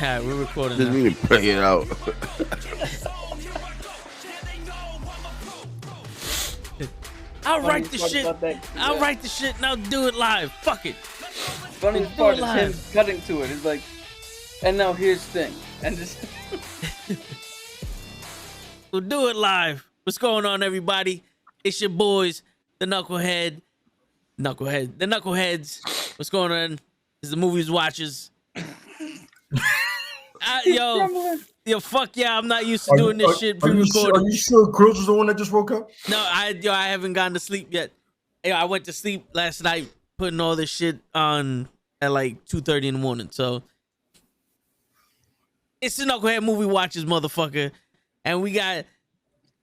Yeah, we're recording Didn't now. even bring it out. I'll write Funniest the part shit. about that, I'll write the shit and I'll do it live. Fuck it. Funniest do part it is him live. cutting to it. It's like, and now here's thing, and just We'll do it live. What's going on, everybody? It's your boys, the the Knuckleheads. What's going on? It's the movies watchers. Yo, fuck yeah! I'm not used to doing this shit pre-recorded. Are you sure Grills was the one that just woke up? No, I haven't gone to sleep yet. I went to sleep last night putting all this shit on at like 2:30 in the morning. So it's the Knucklehead movie watchers, motherfucker, and we got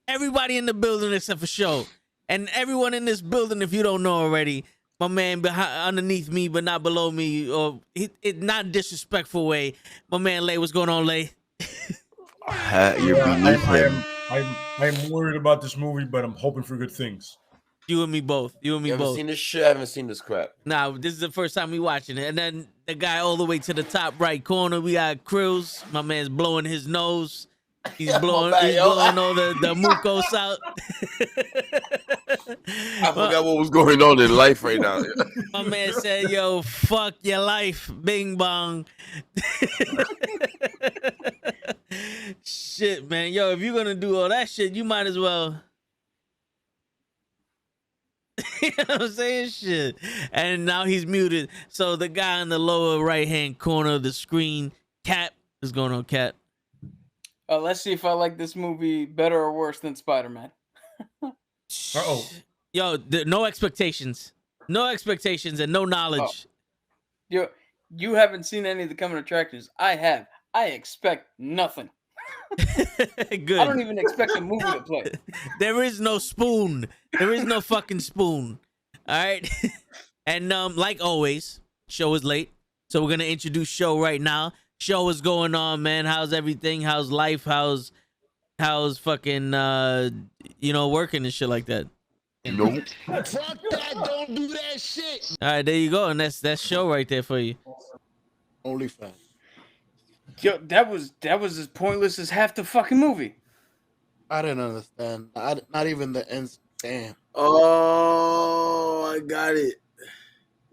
everybody in the building except for Show, and everyone in this building, if you don't know already, my man underneath me but not below me, or it not disrespectful way. My man Lay, what's going on, Lay? You're beneath him. I'm worried about this movie, but I'm hoping for good things. You and me both. You haven't both. seen this shit? I haven't seen this crap. Nah, this is the first time we watching it. And then the guy all the way to the top right corner, we got Krills. My man's blowing his nose. He's blowing all the mucos out. I forgot what was going on in life right now. My man said, yo, fuck your life. Bing bong. Shit, man. Yo, if you're going to do all that shit, you might as well. You know what I'm saying? Shit. And now he's muted. So the guy in the lower right-hand corner of the screen, Cap. What's going on, Cap? let's see if I like this movie better or worse than Spider-Man. Uh-oh. Yo, no expectations. No expectations and no knowledge. You haven't seen any of the coming attractions. I have. I expect nothing. Good. I don't even expect the movie to play. There is no spoon. There is no fucking spoon. All right. And like always, Show is late. So we're gonna introduce Show right now. Show, what's going on, man? How's everything? How's life? How's fucking working and shit like that? Nope. Fuck that! Don't do that shit. All right, there you go. And that's Show right there for you. Only fan. Yo, that was as pointless as half the fucking movie. I didn't understand. Not even the end. Damn. Oh, I got it.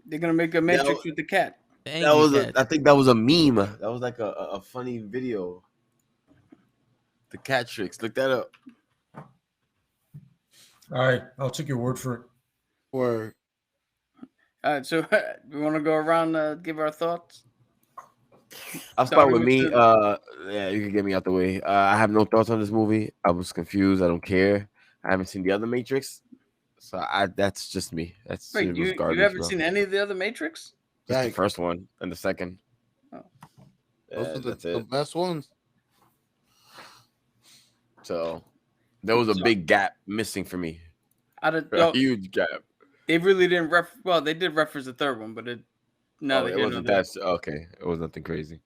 They're gonna make a Matrix with the cat. I think that was a meme. That was like a funny video. The cat tricks. Look that up. All right, I'll take your word for it. Word. All right, so we want to go around give our thoughts. I'll start with me. Starting Yeah, you can get me out the way. I have no thoughts on this movie. I was confused. I don't care. I haven't seen the other Matrix, so that's just me. That's Wait, you haven't seen any of the other Matrix? Just the first one and the second. Oh. Those are That's the it. best ones. So there was a big gap missing for me. A huge gap. They really didn't well, they did reference the third one, but it wasn't that okay. It was nothing crazy.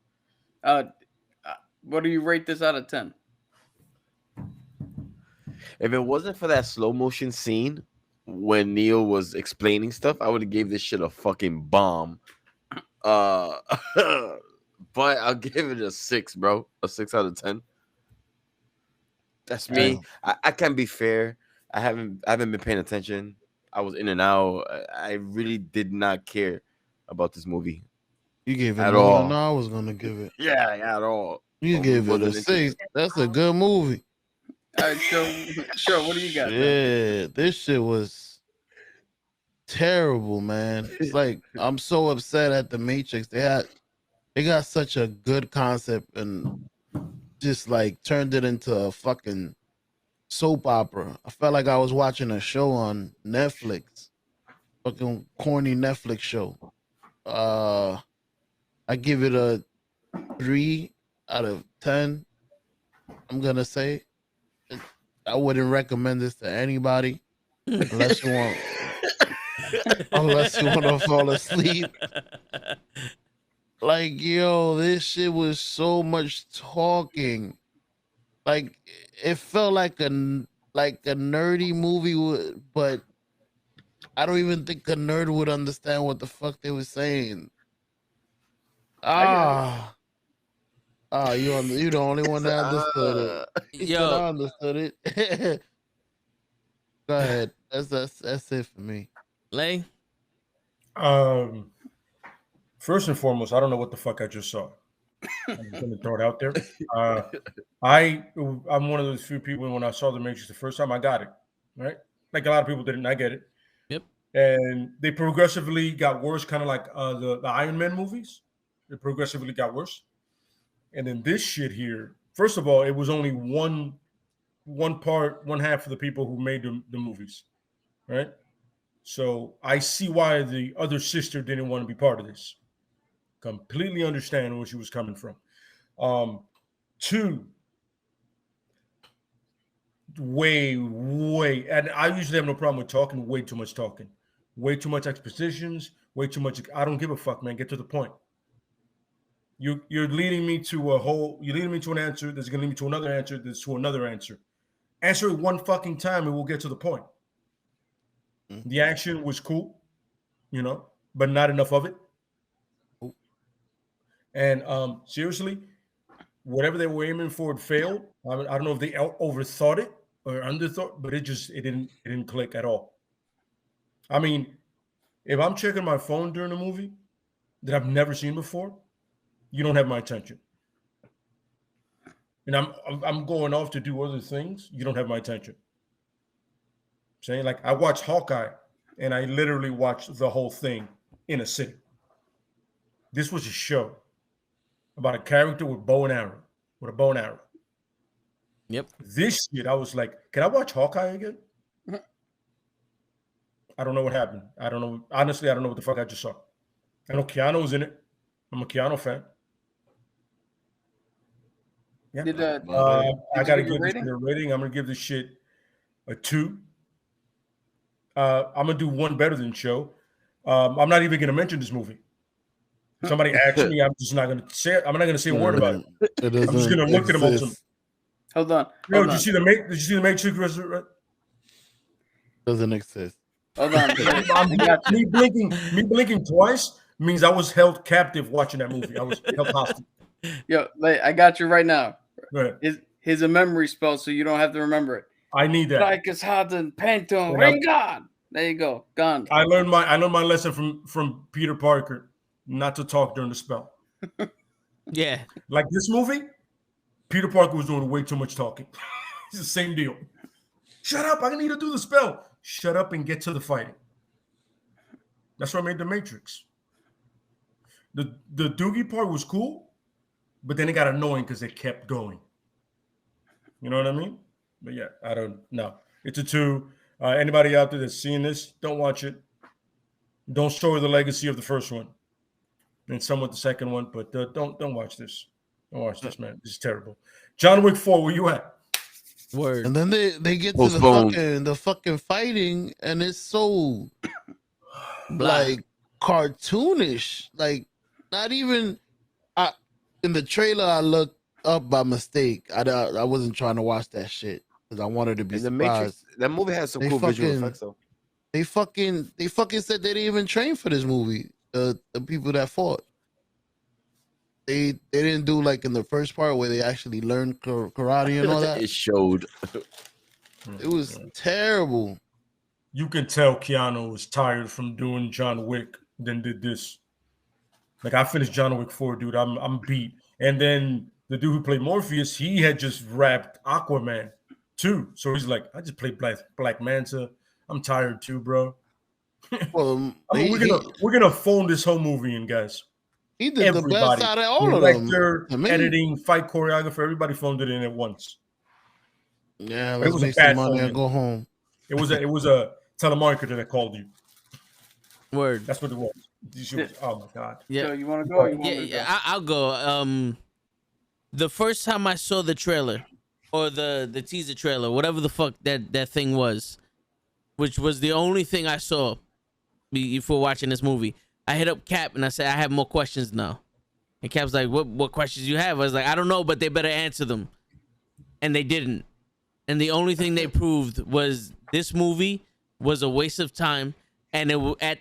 What do you rate this out of 10? If it wasn't for that slow motion scene when Neo was explaining stuff, I would have gave this shit a fucking bomb. But I'll give it a 6, bro. A 6 out of 10. That's me. I can't be fair. I haven't been paying attention. I was in and out. I really did not care about this movie. You gave it at more all. than I was gonna give it. Yeah, at all. You gave it a 6. That's a good movie. All right, sure. What do you got? Yeah, this shit was terrible, man. It's like I'm so upset at the Matrix. They got such a good concept and just like turned it into a fucking soap opera. I felt like I was watching a show on Netflix. Fucking corny Netflix show. I give it a 3 out of 10. I'm gonna say I wouldn't recommend this to anybody unless you want to fall asleep. Like, yo, this shit was so much talking. Like, it felt like a nerdy movie, but I don't even think a nerd would understand what the fuck they were saying. Oh, you the only one that understood it. He said Yo, I understood it. Go ahead. That's it for me. Lay. Um, first and foremost, I don't know what the fuck I just saw. I'm just gonna throw it out there. Uh, I'm one of those few people when I saw the Matrix the first time, I got it. Right, like a lot of people didn't. I get it. Yep. And they progressively got worse, kind of like the Iron Man movies. They progressively got worse. And then this shit here, first of all, it was only one half of the people who made the movies, right? So I see why the other sister didn't want to be part of this. Completely understand where she was coming from. Two, way, and I usually have no problem with talking, way too much talking. Way too much expositions, way too much. I don't give a fuck, man. Get to the point. You're leading me to you're leading me to an answer that's gonna lead me to another answer that's to another answer. Answer it one fucking time and we'll get to the point. The action was cool, but not enough of it. And seriously, whatever they were aiming for, it failed. I don't know if they overthought it or underthought, but it didn't click at all. I mean, if I'm checking my phone during a movie that I've never seen before, you don't have my attention. And I'm going off to do other things, you don't have my attention. Saying like I watched Hawkeye and I literally watched the whole thing in a sitting. This was a show about a character with a bow and arrow. Yep. This shit, I was like, can I watch Hawkeye again? I don't know what happened. I don't know. Honestly, I don't know what the fuck I just saw. I know Keanu was in it. I'm a Keanu fan. Yeah. I gotta give this shit a rating. I'm gonna give this shit a 2. I'm gonna do one better than show. I'm not even gonna mention this movie. If somebody asks me, I'm just not gonna say it. I'm not gonna say a word about it. I'm just gonna look at them on some. Hold on. Did you see the Matrix? Doesn't exist. Hold on. Me blinking twice means I was held captive watching that movie. I was held hostage. Yo, I got you right now. Go ahead. Here's a memory spell so you don't have to remember it. I need that. Like it's hot and Pantone. Ring God. There you go. Gone. I learned my lesson from Peter Parker, not to talk during the spell. Yeah. Like this movie, Peter Parker was doing way too much talking. It's the same deal. Shut up. I need to do the spell. Shut up and get to the fighting. That's what made the Matrix. The Doogie part was cool, but then it got annoying because it kept going. You know what I mean? But yeah, I don't know. It's a 2. Anybody out there that's seeing this, don't watch it. Don't show the legacy of the first one, and somewhat the second one. But don't watch this. Don't watch this, man. This is terrible. John Wick 4, where you at? Word. And then they get to the fucking fighting, and it's so like cartoonish. Like not even. In the trailer, I looked up by mistake. I wasn't trying to watch that shit because I wanted to be The surprised. Matrix, that movie has some cool visual effects though. They fucking said they didn't even train for this movie. The people that fought. They didn't do like in the first part where they actually learned karate and all that. It showed. It was terrible. You can tell Keanu was tired from doing John Wick, then did this. Like I finished John Wick 4, dude. I'm beat. And then the dude who played Morpheus, he had just rapped Aquaman too. So he's like, I just played Black Manta. I'm tired too, bro. Well, we're gonna phone this whole movie in, guys. He did the best out of all of them. Director, editing, fight choreographer, everybody phoned it in at once. Yeah, let's make some money and go home. It was a telemarketer that called you. Word. That's what it was. Oh my god. Yeah. So you want to go? I'll go. The first time I saw the trailer or the teaser trailer, whatever the fuck that thing was, which was the only thing I saw before watching this movie, I hit up Cap and I said, I have more questions now. And Cap's like, what questions you have? I was like, I don't know, but they better answer them. And they didn't. And the only thing they proved was this movie was a waste of time. And at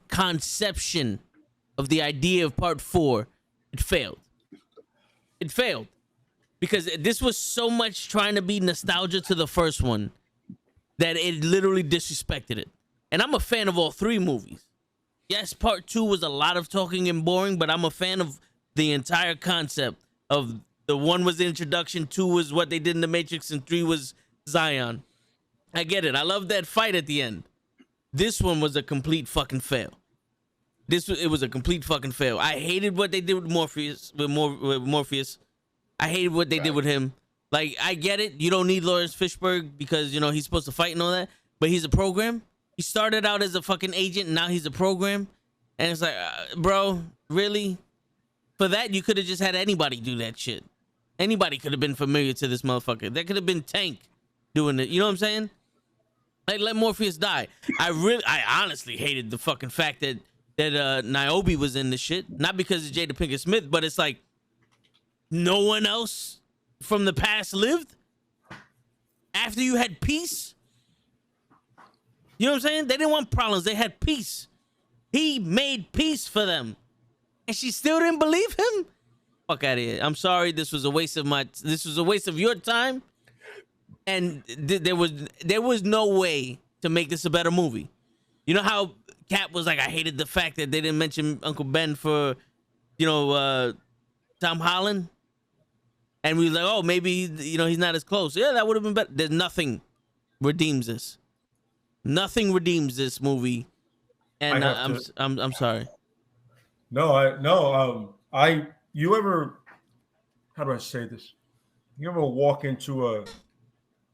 conception of the idea of part 4, it failed. It failed because this was so much trying to be nostalgia to the first one that it literally disrespected it. And I'm a fan of all three movies. Yes, part 2 was a lot of talking and boring, but I'm a fan of the entire concept of the 1 was the introduction, 2 was what they did in the Matrix, and 3 was Zion. I get it. I love that fight at the end. This one was a complete fucking fail. It was a complete fucking fail. I hated what they did with Morpheus. I hated what they did with him. Like, I get it. You don't need Lawrence Fishburne because, you know, he's supposed to fight and all that. But he's a program. He started out as a fucking agent, and now he's a program. And it's like, bro, really? For that, you could have just had anybody do that shit. Anybody could have been familiar to this motherfucker. That could have been Tank doing it. You know what I'm saying? Like, let Morpheus die. I honestly hated the fucking fact that Niobe was in this shit. Not because of Jada Pinkett Smith, but it's like no one else from the past lived after you had peace. You know what I'm saying? They didn't want problems. They had peace. He made peace for them. And she still didn't believe him? Fuck out of here. I'm sorry. This was a waste of your time. And there was no way to make this a better movie. You know how Cap was like, I hated the fact that they didn't mention Uncle Ben for, you know, Tom Holland. And we were like, oh, maybe, you know, he's not as close. Yeah, that would have been better. There's nothing redeems this. Nothing redeems this movie. And I'm sorry. You ever, how do I say this? You ever walk into a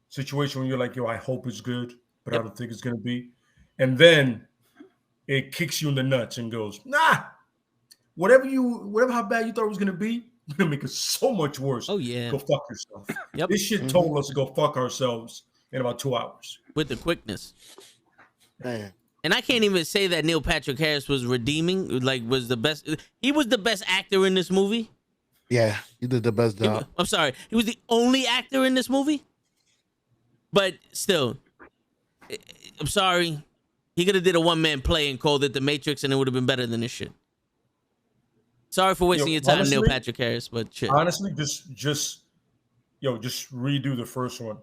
situation where you're like, yo, I hope it's good, but I don't think it's going to be. And then it kicks you in the nuts and goes, nah, whatever how bad you thought it was going to be, you're going to make it so much worse. Oh, yeah. Go fuck yourself. Yep. This shit told us to go fuck ourselves in about 2 hours. With the quickness. Man. And I can't even say that Neil Patrick Harris was redeeming, like was the best. He was the best actor in this movie. Yeah, he did the best job. I'm sorry. He was the only actor in this movie. But still, I'm sorry. He could have did a one-man play and called it The Matrix, and it would have been better than this shit. Sorry for wasting your time, honestly, Neil Patrick Harris, but shit. Honestly, just redo the first one.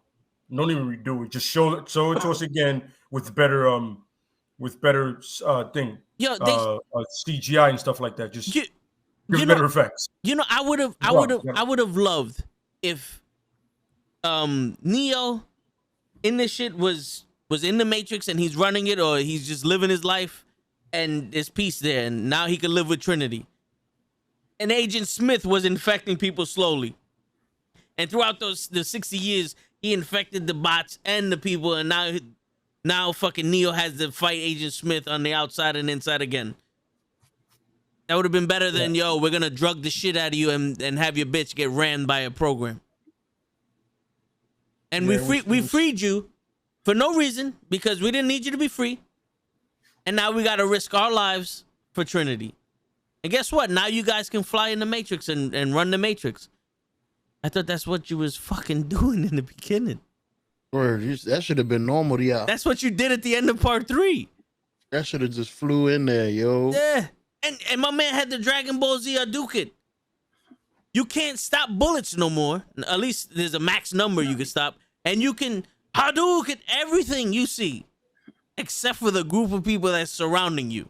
Don't even redo it. Just show it to us again with better CGI and stuff like that. Just give better effects. You know, I would have loved if Neo in this shit was in the Matrix and he's running it, or he's just living his life and there's peace there, and now he can live with Trinity. And Agent Smith was infecting people slowly. And throughout the 60 years, he infected the bots and the people, and now fucking Neo has to fight Agent Smith on the outside and inside again. That would have been better than, yo, we're gonna drug the shit out of you and have your bitch get ran by a program. And we freed you for no reason, because we didn't need you to be free. And now we gotta risk our lives for Trinity. And guess what? Now you guys can fly in the Matrix and run the Matrix. I thought that's what you was fucking doing in the beginning. Or that should have been normal, yeah. That's what you did at the end of part 3. That should have just flew in there, yo. Yeah. And my man had the Dragon Ball Z Hadouken. You can't stop bullets no more. At least there's a max number you can stop. And you can Hadouken everything you see. Except for the group of people that's surrounding you.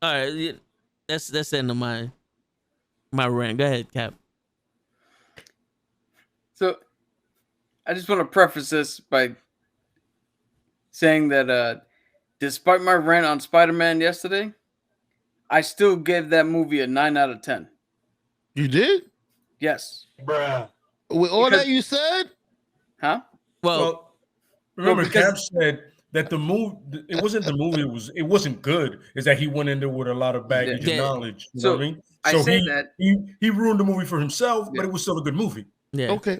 All right. That's the end of my rant. Go ahead, Cap. So, I just want to preface this by saying that despite my rant on Spider-Man yesterday, I still gave that movie a 9 out of 10. You did? Yes. Bruh. With all that you said? Huh? Well remember, Cap said that the movie, it wasn't the movie, it wasn't good. Is that he went in there with a lot of baggage and knowledge. You know what I mean? So he ruined the movie for himself, but it was still a good movie. Yeah. Okay.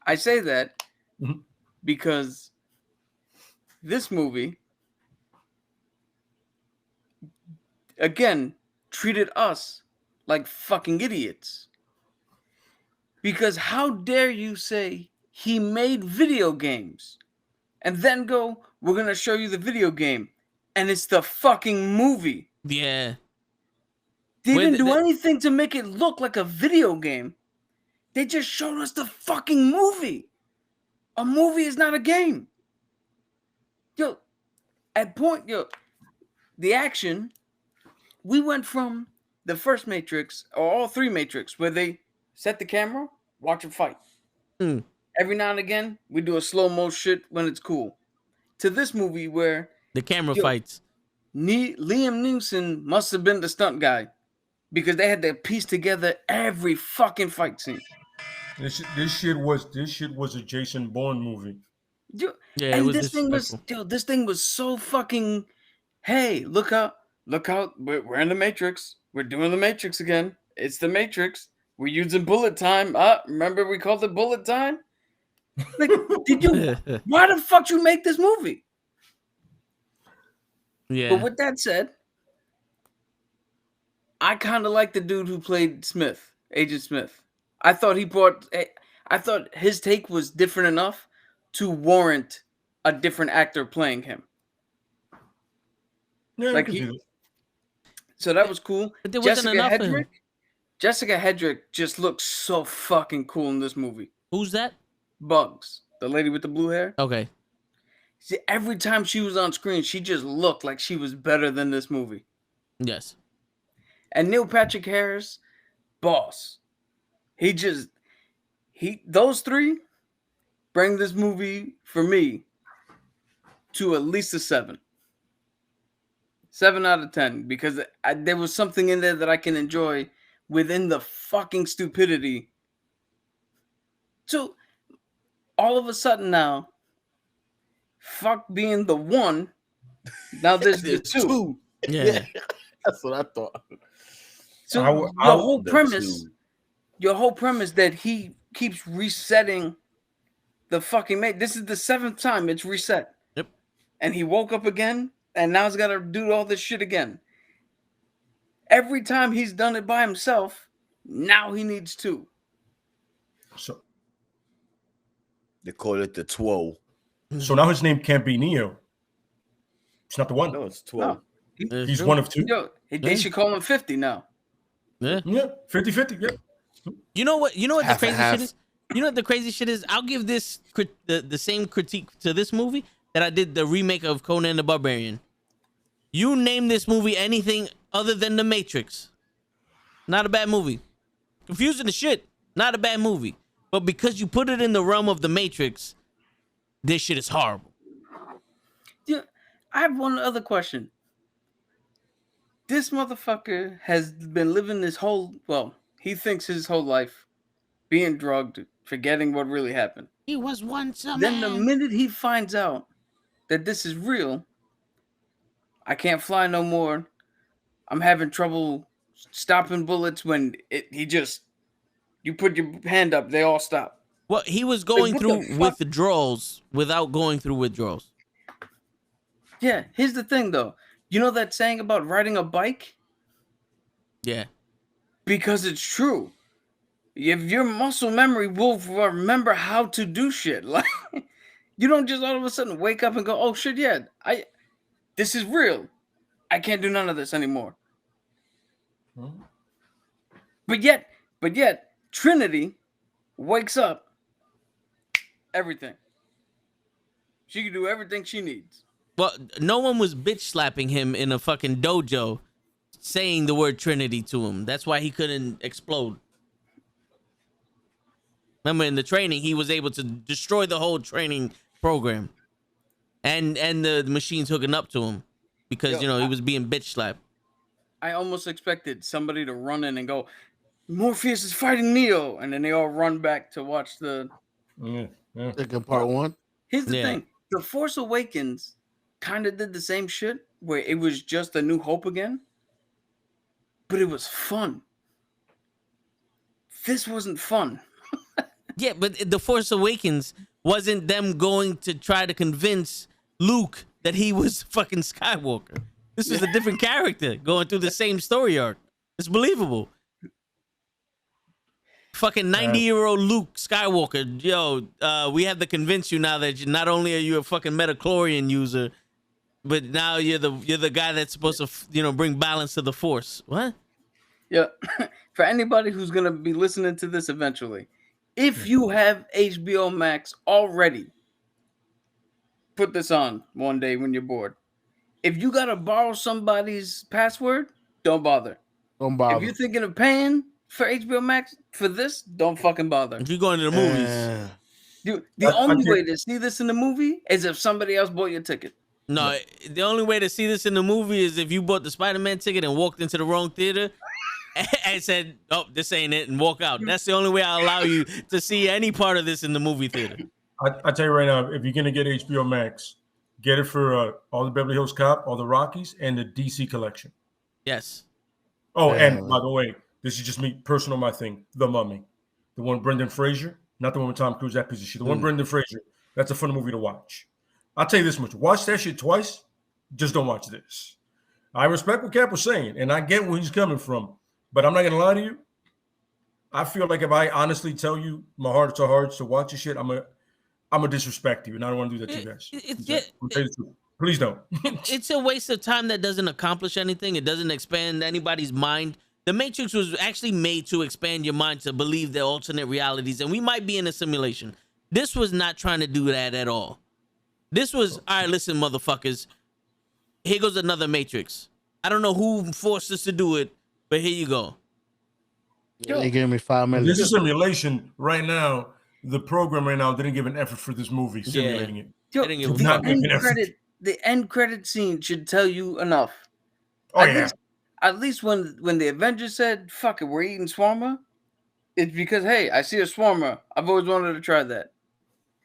I say that because this movie, again, treated us like fucking idiots. Because how dare you say he made video games and then go, we're going to show you the video game, and it's the fucking movie. Yeah. They Wait, didn't do th- anything to make it look like a video game. They just showed us the fucking movie. A movie is not a game. Yo, the action, we went from the first Matrix, or all three Matrix, where they set the camera, watch them fight. Mm. Every now and again, we do a slow-mo shit when it's cool. To this movie where the camera Yo. fights. Liam Neeson must have been the stunt guy because they had to piece together every fucking fight scene. This shit was a Jason Bourne movie. Yo, Yeah, it and was this thing was so fucking. Hey, look out! We're in the Matrix. We're doing the Matrix again. It's the Matrix. We're using bullet time. Remember we called it bullet time? Like, did you? Why the fuck you make this movie? Yeah. But with that said, I kind of like the dude who played Smith, Agent Smith. I thought his take was different enough to warrant a different actor playing him. Yeah, Like I can see that. So that was cool. But there wasn't enough of him. Jessica Hedrick just looks so fucking cool in this movie. Who's that? Bugs, the lady with the blue hair. Okay. See, every time she was on screen, she just looked like she was better than this movie. Yes. And Neil Patrick Harris, boss. Those three bring this movie for me to at least a 7. 7 out of 10, because there was something in there that I can enjoy within the fucking stupidity. So all of a sudden now, fuck being the one, now there's the two. Yeah. That's what I thought. So your whole premise that he keeps resetting the fucking mate. This is the 7th time it's reset. Yep. And he woke up again, and now he's got to do all this shit again. Every time he's done it by himself, now he needs 2. So They call it the 12. now his name can't be Neo. It's not the one. No, it's 12. No. He's one of 2. Yo, they should call him 50 now. Yeah. Yeah, 50-50. Yeah. You know what? The Half and crazy half. shit is. You know what the crazy shit is? I'll give this the same critique to this movie that I did the remake of Conan the Barbarian. You name this movie anything other than The Matrix, not a bad movie. Confusing the shit, not a bad movie. But because you put it in the realm of The Matrix, this shit is horrible. Yeah, I have one other question. This motherfucker has been living he thinks his whole life being drugged, forgetting what really happened. He was once a Then the man. minute he finds out that this is real, I can't fly no more. I'm having trouble stopping bullets when you put your hand up, they all stop. Well, he was going Like, what the through fuck? withdrawals without going through withdrawals. Yeah, here's the thing though. You know that saying about riding a bike? Yeah. Because it's true. If your muscle memory will remember how to do shit. Like, you don't just all of a sudden wake up and go, oh shit, yeah, this is real. I can't do none of this anymore. But yet, Trinity wakes up everything. She can do everything she needs. Well, no one was bitch slapping him in a fucking dojo saying the word Trinity to him. That's why he couldn't explode. Remember, in the training, he was able to destroy the whole training program. And the machines hooking up to him because, he was being bitch slapped. I almost expected somebody to run in and go, Morpheus is fighting Neo. And then they all run back to watch the... Second part 1. Here's the thing. The Force Awakens kind of did the same shit where it was just a new hope again. But it was fun. This wasn't fun. Yeah, but The Force Awakens wasn't them going to try to convince Luke that he was fucking Skywalker. This was a different character going through the same story arc. It's believable. Fucking 90-year-old Luke Skywalker. Yo, we have to convince you now that not only are you a fucking metachlorian user, but now you're the guy that's supposed to, bring balance to the Force. What? Yeah. For anybody who's gonna be listening to this eventually, if you have HBO Max already, put this on one day when you're bored. If you gotta borrow somebody's password, don't bother. Don't If bother. you're thinking of paying for HBO Max for this, don't fucking bother. If you're going to the movies, The only way to see this in the movie is if somebody else bought your ticket. no, the only way to see this in the movie is if you bought the Spider-Man ticket and walked into the wrong theater and said, "Oh, this ain't it," and walk out. That's the only way I'll allow you to see any part of this in the movie theater. I tell you right now, if you're gonna get HBO Max, get it for all the Beverly Hills Cop, all the Rockies, and the DC collection. Yes. Oh, and by the way, this is just me, personal, my thing. The Mummy, the one Brendan Fraser, not the one with Tom Cruise, that piece of shit. The one Brendan Fraser. That's a fun movie to watch. I'll tell you this much: watch that shit twice. Just don't watch this. I respect what Cap was saying, and I get where he's coming from, but I'm not gonna lie to you. I feel like if I honestly tell you my heart to hearts to watch this shit, I'm a disrespect you, and I don't want to do that to you guys. Please don't. It's a waste of time that doesn't accomplish anything. It doesn't expand anybody's mind. The Matrix was actually made to expand your mind to believe the alternate realities, and we might be in a simulation. This was not trying to do that at all. This was, all right, listen, motherfuckers. Here goes another Matrix. I don't know who forced us to do it, but here you go. They gave me 5 minutes. This is simulation right now. The program right now didn't give an effort for this movie simulating it. Yo, They didn't give a Not fuck. good. the end credit scene should tell you enough. Oh yeah. At least when the Avengers said, "Fuck it, we're eating shawarma," it's because, hey, I see a shawarma. I've always wanted to try that.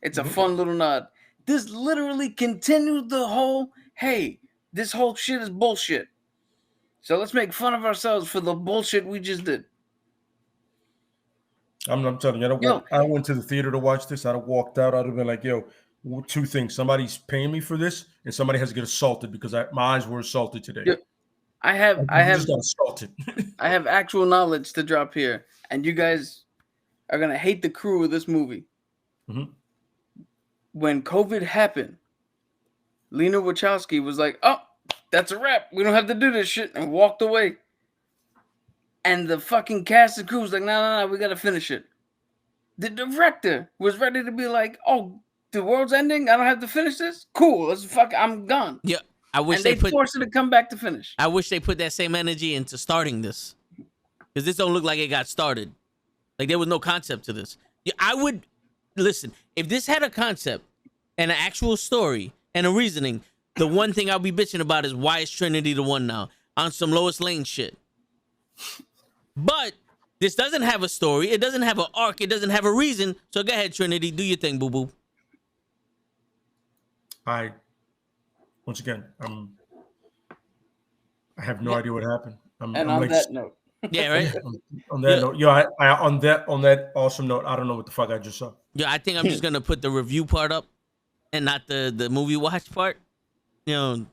It's a fun little nod. This literally continued the whole, hey, this whole shit is bullshit. So let's make fun of ourselves for the bullshit we just did. I'm telling you, I went to the theater to watch this. I'd have walked out. I'd have been like, yo, two things. Somebody's paying me for this, and somebody has to get assaulted because my eyes were assaulted today. Yo, I just got assaulted. I have actual knowledge to drop here, and you guys are gonna hate the crew of this movie. Mm-hmm. When COVID happened, Lena Wachowski was like, "Oh, that's a wrap. We don't have to do this shit," and walked away. And the fucking cast and crew was like, no, we gotta finish it. The director was ready to be like, "Oh, the world's ending. I don't have to finish this. Cool. I'm gone." Yeah, I wish and they forced her to come back to finish. I wish they put that same energy into starting this, because this don't look like it got started. Like there was no concept to this. Yeah, I would listen if this had a concept and an actual story and a reasoning. The one thing I'll be bitching about is why is Trinity the one now on some Lois Lane shit. But this doesn't have a story. It doesn't have an arc. It doesn't have a reason. So go ahead, Trinity. Do your thing, boo-boo. Once again, I have no idea what happened. That note. Yeah, right? on that note, on that awesome note, I don't know what the fuck I just saw. Yeah, I think I'm just going to put the review part up and not the movie watch part. You know,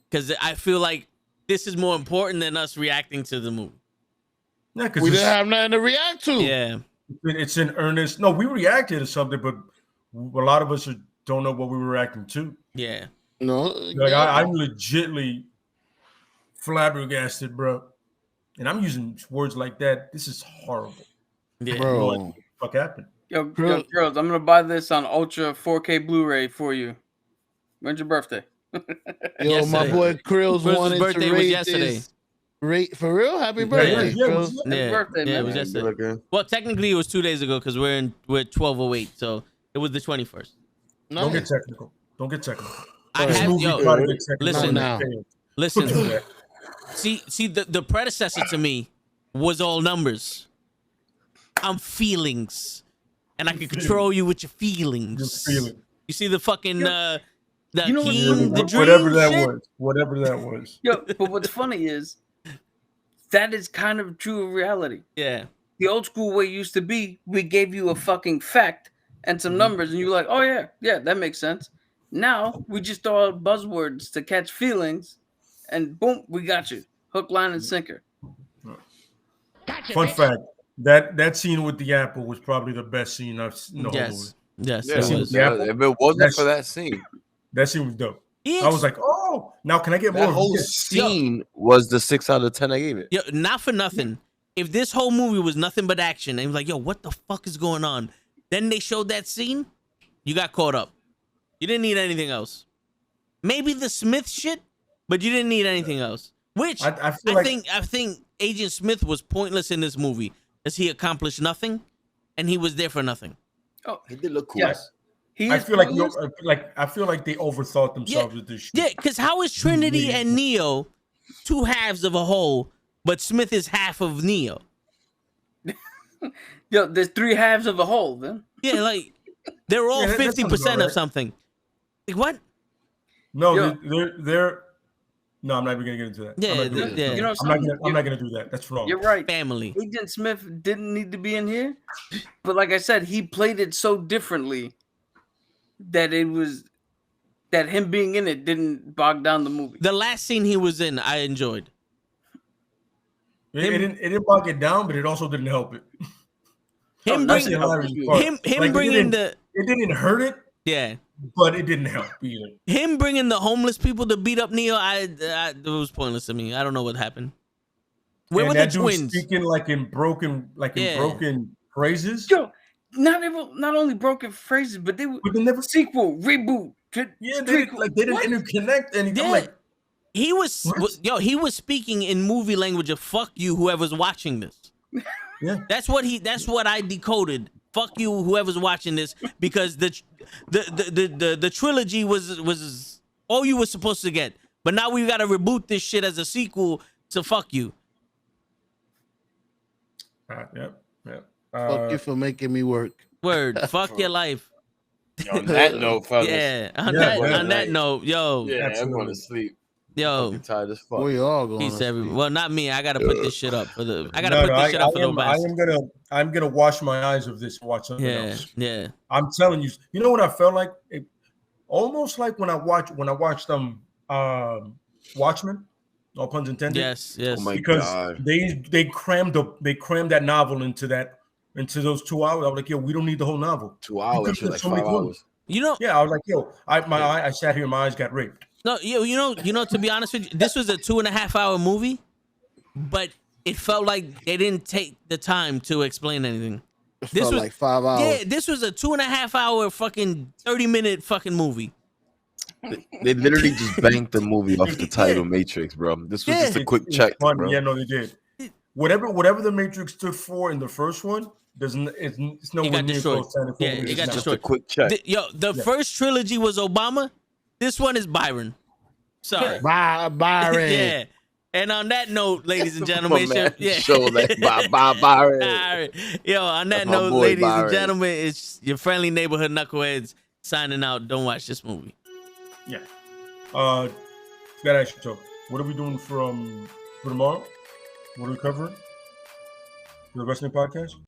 because I feel like this is more important than us reacting to the movie. Yeah, because we didn't have nothing to react to. Yeah, it's in earnest. No, we reacted to something, but a lot of us don't know what we were reacting to. Yeah. No, like I'm legitly flabbergasted, bro. And I'm using words like that. This is horrible. Yeah, bro. What the fuck happened? Yo, girls, I'm gonna buy this on Ultra 4K Blu-ray for you. When's your birthday? Yo, my boy Krill's wanted birthday to was rate yesterday. Rate for real? Happy birthday, Krill. Yeah, birthday, man. It was yesterday. Okay. Well, technically it was 2 days ago because we're 12:08, so it was the 21st. Don't get technical. Don't get technical. I This have movie yo, tried to get technical listen and now. it failed. listen. See the predecessor to me was all numbers. I'm feelings, and I can control you with your feelings. Just feeling. You see the fucking the You know what- Keen, the dream Whatever that shit? was. Whatever that was. Yo, but what's funny is that is kind of true of reality. Yeah, The old school way used to be, we gave you a fucking fact and some numbers, and you're like, "Oh yeah, that makes sense." Now we just throw out buzzwords to catch feelings, and boom, we got you. Hook, line, and sinker. Fun fact: that scene with the apple was probably the best scene I've seen in the whole movie. yes, Yeah, it was. Yeah. if it wasn't for that scene, That scene was dope. He I was like, oh Oh, now can I get That more? whole Yes. scene was the 6 out of 10 I gave it. Yo, not for nothing. If this whole movie was nothing but action, and he was like, yo, what the fuck is going on? Then they showed that scene, you got caught up. You didn't need anything else. Maybe the Smith shit, but you didn't need anything else. Which I think Agent Smith was pointless in this movie, as he accomplished nothing, and he was there for nothing. Oh, He did look cool. yes. I feel like they overthought themselves with this shit. Yeah, because how is Trinity and Neo two halves of a whole, but Smith is half of Neo? Yo, there's 3 halves of a whole, then. Yeah, like they're all Yeah, that sounds 50% about of right. something. Like what? No, Yo. they're. No, I'm not even gonna get into that. Yeah, I'm not gonna, yeah. You know, I'm not gonna do that. That's wrong. You're right. Family. Agent Smith didn't need to be in here, but like I said, he played it so differently that him being in it didn't bog down the movie. The last scene he was in, I enjoyed. It didn't bog it down, but it also didn't help it. Him that's bringing the hilarious part. him Like, bringing it didn't hurt it, yeah. but it didn't help either. Him bringing the homeless people to beat up Neo, it was pointless to me. I don't know what happened. Where were And the that dude twins? speaking in broken phrases. Yo, not only broken phrases, but they were But they never. sequel, reboot. Yeah, they didn't What? interconnect anything. Yeah. I'm like, He was What? he was speaking in movie language of fuck you whoever's watching this. yeah. That's what I decoded. Fuck you whoever's watching this, because the trilogy was all you were supposed to get. But now we got to reboot this shit as a sequel to fuck you. Yeah. Fuck you for making me work. Word. Fuck your life. On that note, fellas. Yeah. On Yeah, that note, yo. Yeah, I'm Absolutely. going to sleep. Yo. I'm tired as fuck. We all going. Peace to every. sleep. Well, not me. I gotta put this shit up for the. I gotta put this shit up for the best. I'm gonna wash my eyes of this and watch something Yeah, else. yeah. I'm telling you. You know what I felt like? Almost like when I watched Watchmen. No puns intended. Yes. Oh my Because God. they crammed that novel into those 2 hours. I was like, yo, we don't need the whole novel. 2 hours, could've shit, like so many 5 points. hours. You know. Yeah, I was like, yo, I sat here, my eyes got raped. No, you know. To be honest with you, this was a 2.5 hour movie, but it felt like they didn't take the time to explain anything. It This felt was like 5 hours. Yeah, this was a 2.5 hour fucking 30-minute fucking movie. They literally just banked the movie off the title Matrix, bro. This was just a quick It's check, fun. bro. Yeah, no, they did. Whatever the Matrix stood for in the first one, it's nowhere got near destroyed. close to Yeah, what it is got now. Just a destroyed. quick check. The first trilogy was Obama. This one is Byron. Sorry. Byron. Yeah. And on that note, ladies and My gentlemen, man yeah. show that bye Byron. All right. Yo, on that That's my note, boy, ladies Byron. and gentlemen, it's your friendly neighborhood knuckleheads signing out. Don't watch this movie. Yeah. Gotta ask you, Joe, what are we doing for tomorrow? What are we covering? The wrestling podcast?